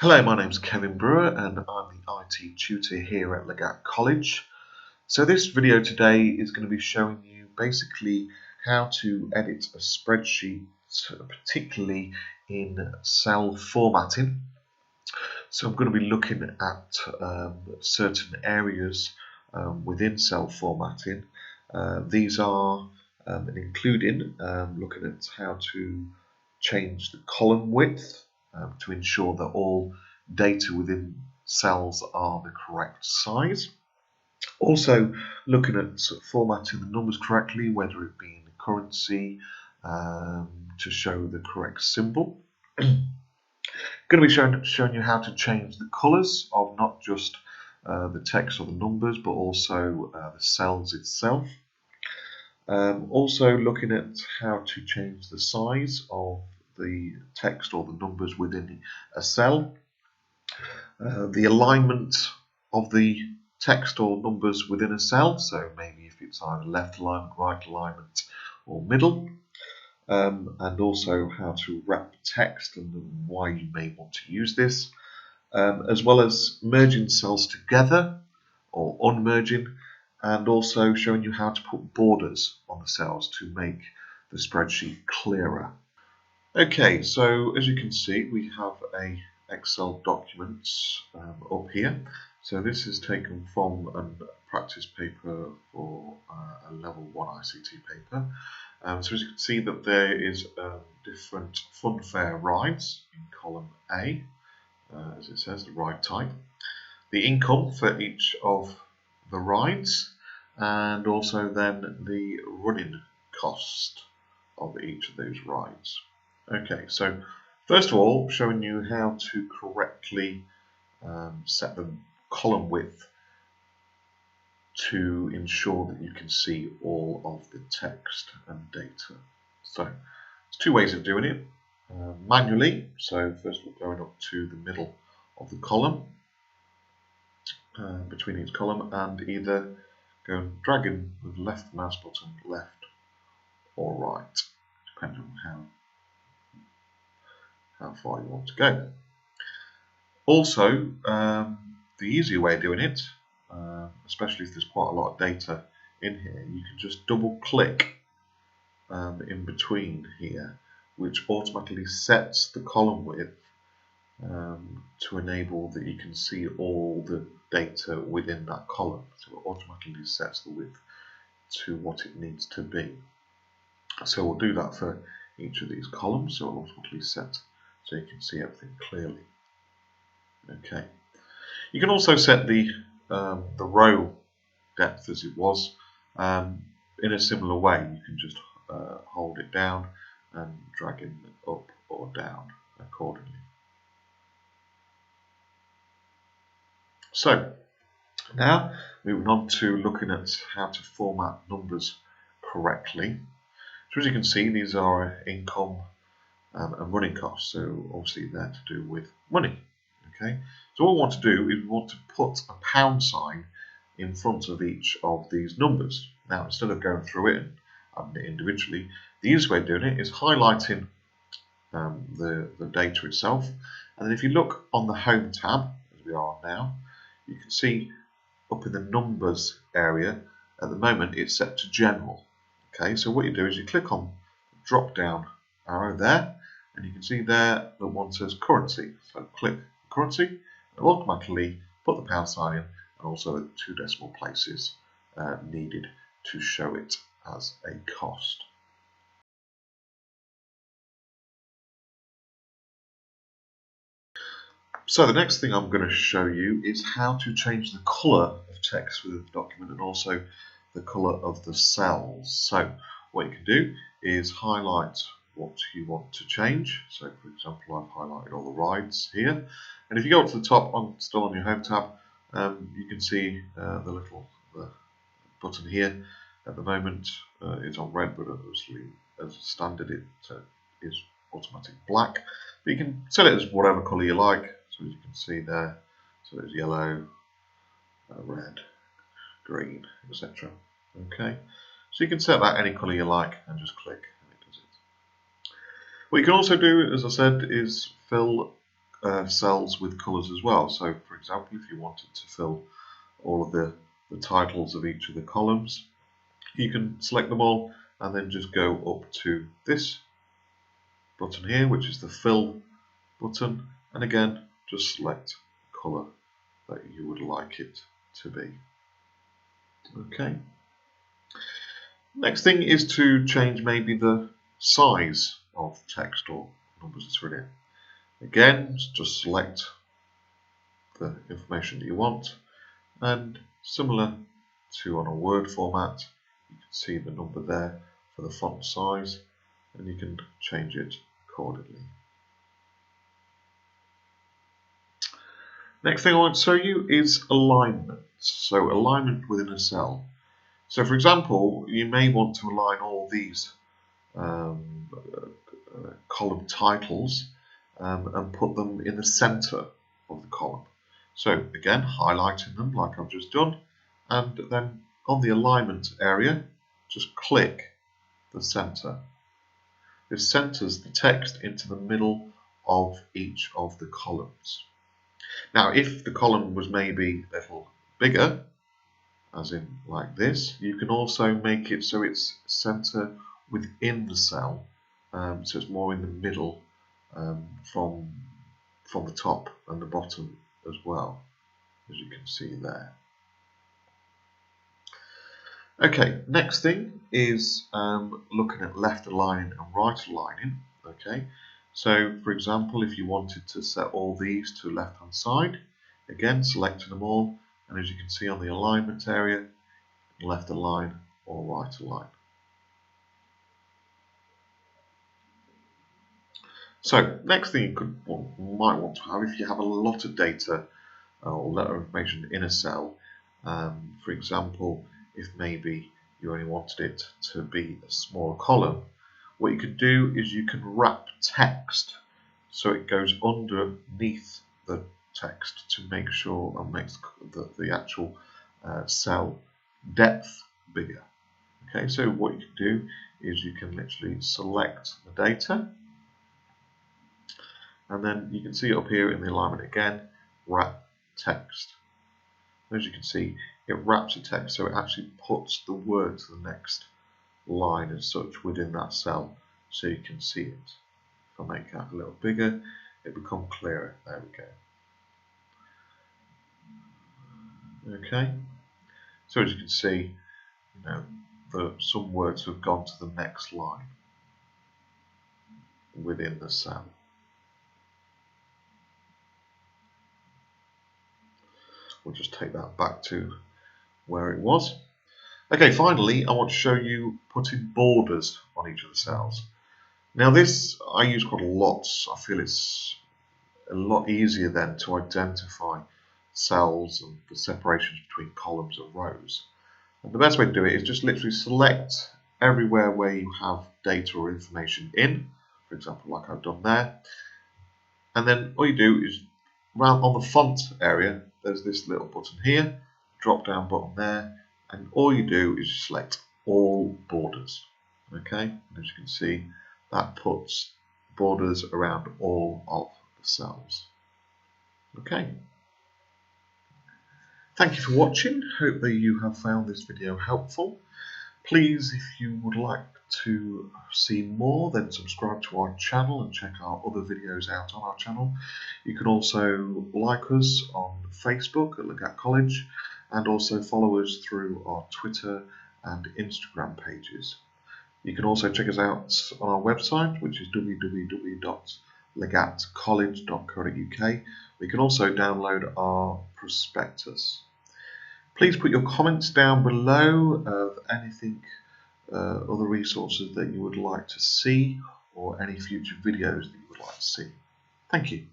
Hello, my name's Kevin Brewer and I'm the IT tutor here at Legat College. So this video today is going to be showing you basically how to edit a spreadsheet, particularly in cell formatting. So I'm going to be looking at certain areas within cell formatting. These are including looking at how to change the column width to ensure that all data within cells are the correct size. Also looking at formatting the numbers correctly, whether it be in the currency to show the correct symbol. Going to be showing you how to change the colours of not just the text or the numbers, but also the cells itself. Also looking at how to change the size of the text or the numbers within a cell. The alignment of the text or numbers within a cell, so maybe if it's either left alignment, right alignment, or middle. And also how to wrap text and why you may want to use this, as well as merging cells together or unmerging, and also showing you how to put borders on the cells to make the spreadsheet clearer. Okay, so as you can see, we have a Excel document up here. So this is taken from a practice paper for a level 1 ICT paper. So as you can see that there is different funfair rides in column A, as it says, the ride type, the income for each of the rides, and also then the running cost of each of those rides. Okay, so first of all, showing you how to correctly set the column width to ensure that you can see all of the text and data. So there's two ways of doing it. Manually, so first we're going up to the middle of the column, between each column, and either go and dragging with the left mouse button left or right, depending on how far you want to go. Also, the easier way of doing it, especially if there's quite a lot of data in here, you can just double click in between here, which automatically sets the column width to enable that you can see all the data within that column. So it automatically sets the width to what it needs to be. So we'll do that for each of these columns, so it'll automatically set so you can see everything clearly. Okay. You can also set the row depth as it was in a similar way. You can just hold it down and drag it up or down accordingly. So now moving on to looking at how to format numbers correctly. So as you can see, these are income and running costs, so obviously they're to do with money. Okay, so what we want to do is we want to put a pound sign in front of each of these numbers. Now, instead of going through it and adding it individually, the easiest way of doing it is highlighting the data itself. And then if you look on the Home tab, as we are now, you can see up in the Numbers area, at the moment it's set to General. Okay, so what you do is you click on the drop-down arrow there, and you can see there that one says Currency. So click Currency, and it'll automatically put the pound sign in, and also the 2 decimal places needed to show it as a cost. So the next thing I'm going to show you is how to change the colour of text within the document and also the colour of the cells. So what you can do is highlight what you want to change. So for example, I've highlighted all the rides here, and if you go up to the top, still on your Home tab, you can see the little button here. At the moment it's on red, but obviously as standard it is automatic black, but you can set it as whatever colour you like. So as you can see there, so there's yellow, red, green, etc. Okay, so you can set that any colour you like and just click and it does it. What you can also do, as I said, is fill cells with colours as well. So for example, if you wanted to fill all of the titles of each of the columns, you can select them all and then just go up to this button here, which is the fill button, and again just select the colour that you would like it to be. Okay. Next thing is to change maybe the size of text or numbers that's written. Again, just select the information that you want, and similar to on a Word format, you can see the number there for the font size, and you can change it accordingly. Next thing I want to show you is alignment. So alignment within a cell. So for example, you may want to align all these column titles and put them in the center of the column. So again, highlighting them like I've just done, and then on the alignment area, just click the center. This centers the text into the middle of each of the columns. Now, if the column was maybe a little bigger, as in like this, you can also make it so it's center within the cell, so it's more in the middle from the top and the bottom as well, as you can see there. Okay, next thing is looking at left aligning and right aligning. Okay, so for example, if you wanted to set all these to left hand side, again selecting them all, and as you can see on the alignment area, left align or right align. So next thing you might want to have, if you have a lot of data or a lot of information in a cell, for example, if maybe you only wanted it to be a smaller column, what you could do is you can wrap text so it goes underneath the text to make sure and makes the actual cell depth bigger. Okay, so what you can do is you can literally select the data, and then you can see up here in the alignment again, wrap text. As you can see, it wraps the text so it actually puts the word to the next line as such within that cell so you can see it. If I make that a little bigger, it becomes clearer. There we go. Okay, so as you can see, some words have gone to the next line within the cell. We'll just take that back to where it was. Okay, finally, I want to show you putting borders on each of the cells. Now this I use quite a lot. I feel it's a lot easier then to identify cells and the separations between columns and rows. And the best way to do it is just literally select everywhere where you have data or information in, for example, like I've done there. And then all you do is round on the font area, there's this little button here, drop down button there, and all you do is select all borders. Okay, and as you can see, that puts borders around all of the cells. Okay. Thank you for watching. Hope that you have found this video helpful. Please, if you would like to see more, then subscribe to our channel and check our other videos out on our channel. You can also like us on Facebook at Legat College, and also follow us through our Twitter and Instagram pages. You can also check us out on our website, which is www.legatcollege.co.uk. We can also download our prospectus. Please put your comments down below of anything, other resources that you would like to see, or any future videos that you would like to see. Thank you.